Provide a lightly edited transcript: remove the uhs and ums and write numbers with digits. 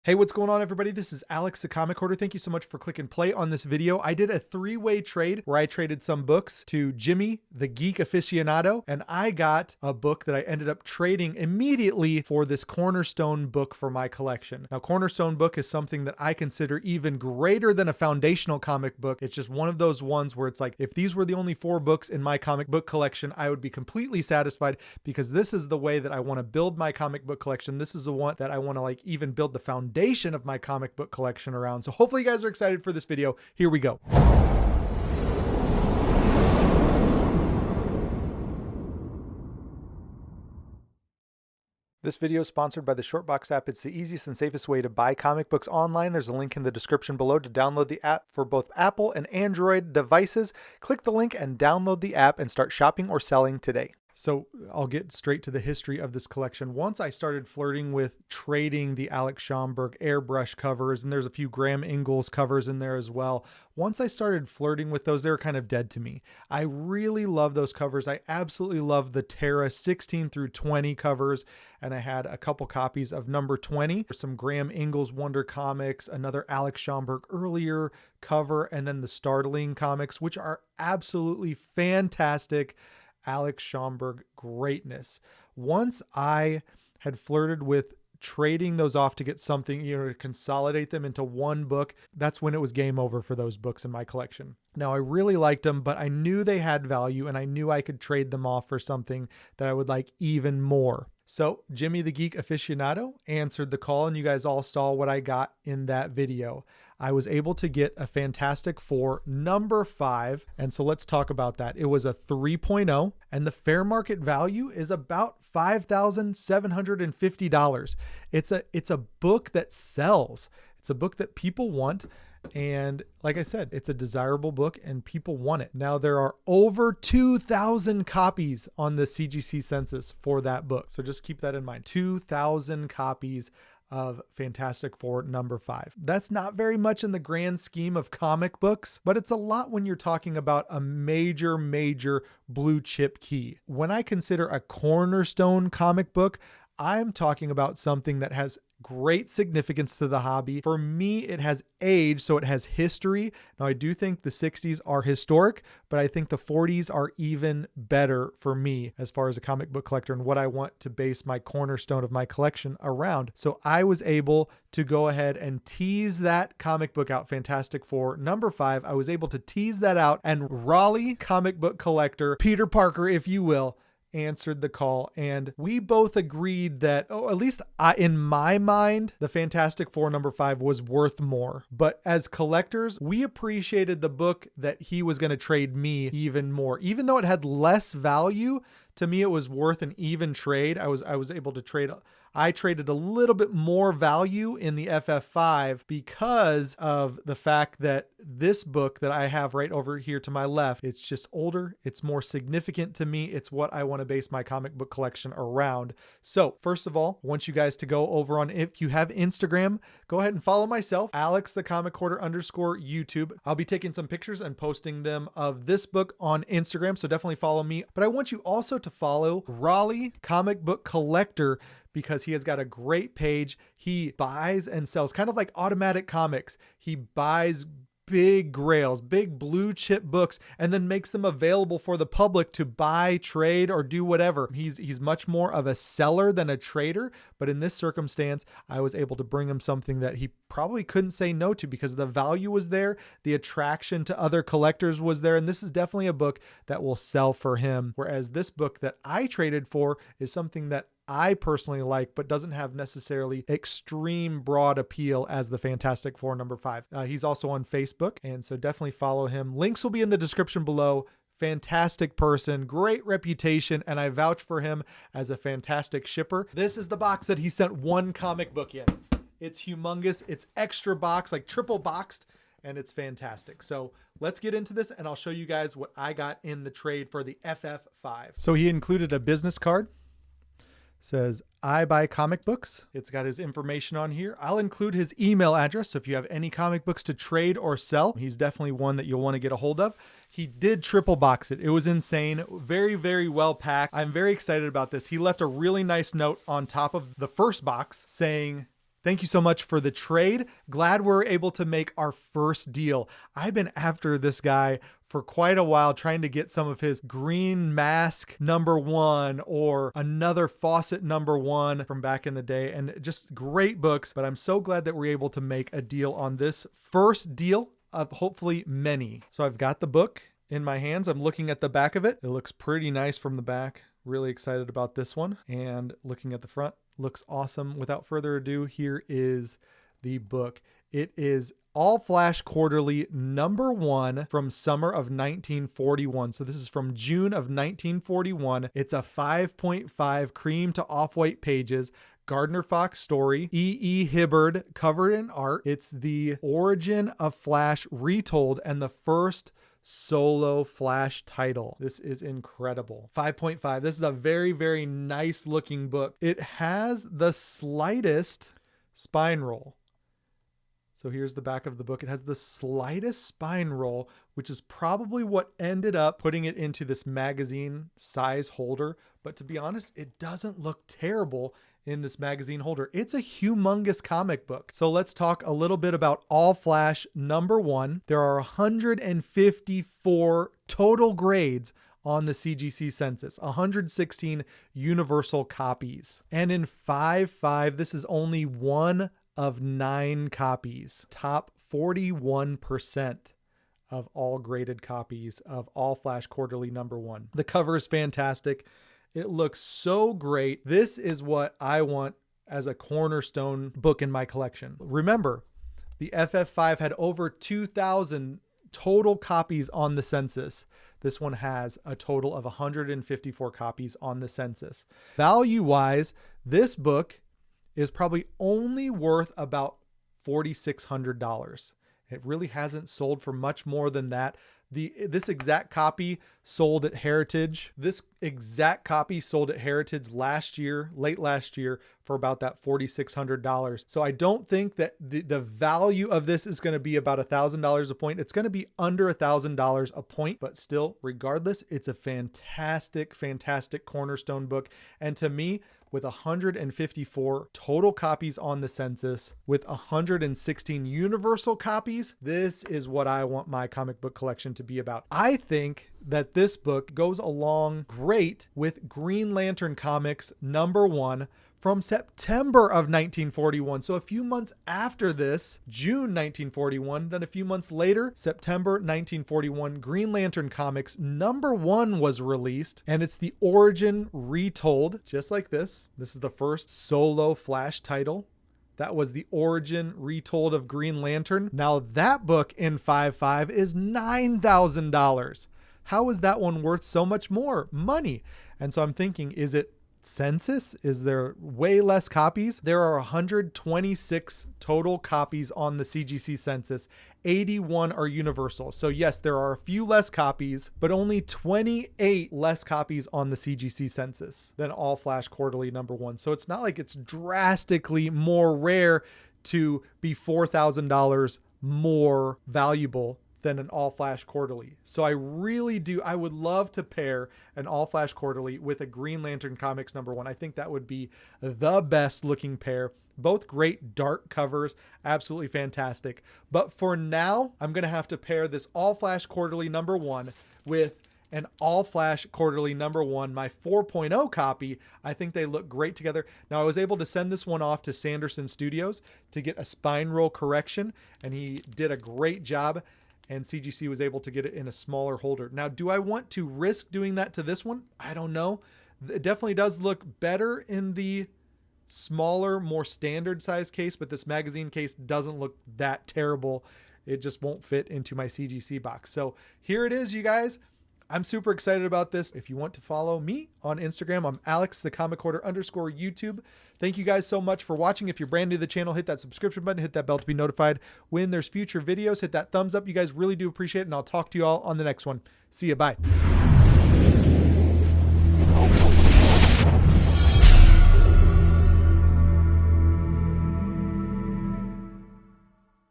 Hey, what's going on, everybody? This is Alex, the Comic Hoarder. Thank you so much for clicking play on this video. I did a three-way trade where I traded some books to Jimmy, the geek aficionado, and I got a book that I ended up trading immediately for this Cornerstone book for my collection. Now, Cornerstone book is something that I consider even greater than a foundational comic book. It's just one of those ones where it's like, if these were the only 4 books in my comic book collection, I would be completely satisfied because this is the way that I want to build my comic book collection. This is the one that I want to even build the foundation of my comic book collection around. So hopefully you guys are excited for this video. Here we go. This video is sponsored by the Shortbox app. It's the easiest and safest way to buy comic books online. There's a link in the description below to download the app for both Apple and Android devices. Click the link and download the app and start shopping or selling today. So I'll get straight to the history of this collection. Once I started flirting with trading the Alex Schomburg airbrush covers, and there's a few Graham Ingalls covers in there as well. Once I started flirting with those, they were kind of dead to me. I really love those covers. I absolutely love the Terra 16 through 20 covers. And I had a couple copies of number 20, some Graham Ingalls Wonder Comics, another Alex Schomburg earlier cover, and then the Startling comics, which are absolutely fantastic. Alex Schomburg greatness. Once I had flirted with trading those off to get something, to consolidate them into one book, that's when it was game over for those books in my collection. Now, I really liked them, but I knew they had value and I knew I could trade them off for something that I would like even more. So Jimmy the Geek Aficionado answered the call, and you guys all saw what I got in that video. I was able to get a Fantastic Four number 5. And so let's talk about that. It was a 3.0 and the fair market value is about $5,750. It's a book that sells. It's a book that people want. And like I said, it's a desirable book and people want it. Now, there are over 2,000 copies on the CGC census for that book. So just keep that in mind. 2,000 copies of Fantastic Four number 5. That's not very much in the grand scheme of comic books, but it's a lot when you're talking about a major blue chip key. When I consider a cornerstone comic book, I'm talking about something that has great significance to the hobby. For me, it has age, so it has history. Now, I do think the 60s are historic, but I think the 40s are even better for me as far as a comic book collector and what I want to base my cornerstone of my collection around. So I was able to go ahead and tease that comic book out, Fantastic Four number 5. I was able to tease that out, and Raleigh comic book collector, Peter Parker, if you will, answered the call, and we both agreed that, at least in my mind, the Fantastic Four number 5 was worth more. But as collectors, we appreciated the book that he was going to trade me even more. Even though it had less value, to me it was worth an even trade. I was able to trade. I traded a little bit more value in the FF5 because of the fact that this book that I have right over here to my left, it's just older. It's more significant to me. It's what I want to base my comic book collection around. So first of all, I want you guys to go over on, if you have Instagram, go ahead and follow myself, Alex the Comic Hoarder _ YouTube. I'll be taking some pictures and posting them of this book on Instagram. So definitely follow me. But I want you also to follow Raleigh Comic Book Collector, because he has got a great page. He buys and sells kind of like Automatic Comics. He buys big grails, big blue chip books, and then makes them available for the public to buy, trade, or do whatever. He's much more of a seller than a trader, but in this circumstance, I was able to bring him something that he probably couldn't say no to because the value was there, the attraction to other collectors was there, and this is definitely a book that will sell for him. Whereas this book that I traded for is something that I personally like, but doesn't have necessarily extreme broad appeal as the Fantastic Four number 5. He's also on Facebook, and so definitely follow him. Links will be in the description below. Fantastic person, great reputation, and I vouch for him as a fantastic shipper. This is the box that he sent one comic book in. It's humongous. It's extra box, like triple boxed, and it's fantastic. So let's get into this, and I'll show you guys what I got in the trade for the FF5. So he included a business card. Says, I buy comic books. It's got his information on here. I'll include his email address. So if you have any comic books to trade or sell, he's definitely one that you'll want to get a hold of. He did triple box it. It was insane. Very well packed. I'm very excited about this. He left a really nice note on top of the first box saying, Thank you so much for the trade. Glad we're able to make our first deal. I've been after this guy for quite a while, trying to get some of his Green Mask #1 or another Fawcett #1 from back in the day, and just great books. But I'm so glad that we're able to make a deal on this first deal of hopefully many. So I've got the book in my hands. I'm looking at the back of it. It looks pretty nice from the back. Really excited about this one. And looking at the front, looks awesome. Without further ado, here is the book. It is All Flash Quarterly #1 from summer of 1941. So this is from June of 1941. It's a 5.5 cream to off-white pages. Gardner Fox story, E.E. Hibbard covered in art. It's the origin of Flash retold and the first solo Flash title. This is incredible. 5.5. This is a very, very nice looking book. It has the slightest spine roll. So here's the back of the book. It has the slightest spine roll, which is probably what ended up putting it into this magazine size holder. But to be honest, it doesn't look terrible in this magazine holder. It's a humongous comic book. So let's talk a little bit about All Flash #1. There are 154 total grades on the CGC census, 116 universal copies. And in 5.5, this is only one of 9 copies. Top 41% of all graded copies of All Flash Quarterly #1. The cover is fantastic. It looks so great. This is what I want as a cornerstone book in my collection. Remember, the FF5 had over 2,000 total copies on the census. This one has a total of 154 copies on the census. Value-wise, this book is probably only worth about $4,600. It really hasn't sold for much more than that. This exact copy sold at Heritage. This exact copy sold at Heritage last year, late last year, for about that $4,600. So I don't think that the value of this is going to be about $1,000 a point. It's going to be under $1,000 a point, but still, regardless, it's a fantastic, fantastic cornerstone book. And to me, with 154 total copies on the census, with 116 universal copies, this is what I want my comic book collection to be about. I think that this book goes along great with Green Lantern Comics #1 from September of 1941. So a few months after this, June 1941, then a few months later, September 1941, Green Lantern Comics #1 was released, and it's the origin retold, just like this. This is the first solo Flash title. That was the origin retold of Green Lantern. Now that book in 5.5 is $9,000. How is that one worth so much more money? And so I'm thinking, is it census? Is there way less copies? There are 126 total copies on the CGC census. 81 are universal. So yes, there are a few less copies, but only 28 less copies on the CGC census than All Flash Quarterly #1. So it's not like it's drastically more rare to be $4,000 more valuable than an All Flash Quarterly. So I would love to pair an All Flash Quarterly with a Green Lantern Comics #1. I think that would be the best looking pair. Both great dark covers, absolutely fantastic. But for now, I'm going to have to pair this All Flash Quarterly #1 with an All Flash Quarterly #1, my 4.0 copy. I think they look great together. Now, I was able to send this one off to Sanderson Studios to get a spine roll correction, and he did a great job. And CGC was able to get it in a smaller holder. Now, do I want to risk doing that to this one? I don't know. It definitely does look better in the smaller, more standard size case, but this magazine case doesn't look that terrible. It just won't fit into my CGC box. So here it is, you guys. I'm super excited about this. If you want to follow me on Instagram, I'm Alex the Comic Hoarder _YouTube. Thank you guys so much for watching. If you're brand new to the channel, hit that subscription button, hit that bell to be notified when there's future videos. Hit that thumbs up. You guys really do appreciate it, and I'll talk to you all on the next one. See you. Bye.